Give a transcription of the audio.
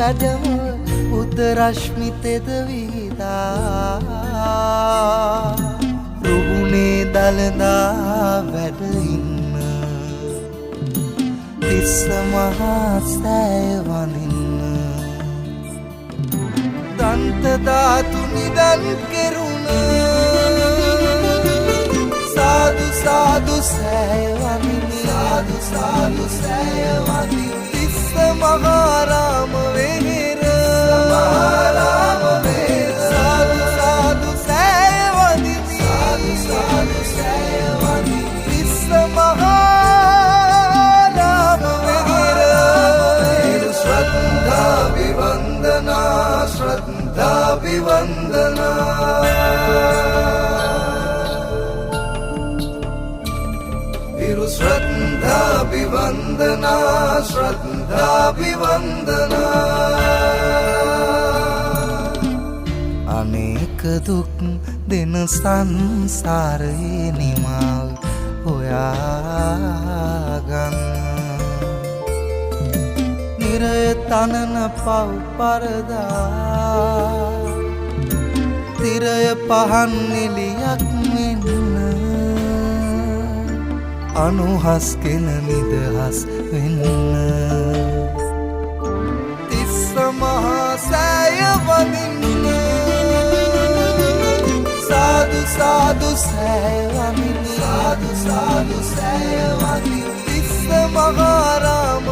වැඩම උදරශ්මි තෙද විහිදා රුහුණේ දළදා වැඩ ඉන්න තිස්ස මහා සෑය වඳින්න දන්ත ධාතු නිදන් කෙරුණ සාදු සාදු සෑය වඳින්න සාදු සාදු සෑය වඳින්න තිස්ස මහාරාම වෙහෙර මහාරාම වෙහෙර සාදු සාදු සෑය වඳින්න සාදු සාදු සෑය වඳින්න තිස්ස මහාරාම වෙහෙර ශ්‍රද්ධා විවන්දනා ශ්‍රද්ධා විවන්දනා श्रद्धा विवंदना श्रद्धा विवंदना अनेक दुख दिन संसारे निमाल होयागन निरय तनन पव परदा तिरय पहन निलिයක් මෙන්න අනුහස් කෙන නිදහස් වෙන්න තිස්ස මහා සෑය වඳින්න සාදු සාදු සෑය වඳින්න සාදු සාදු සෑය වඳින්න තිස්ස මහාරාම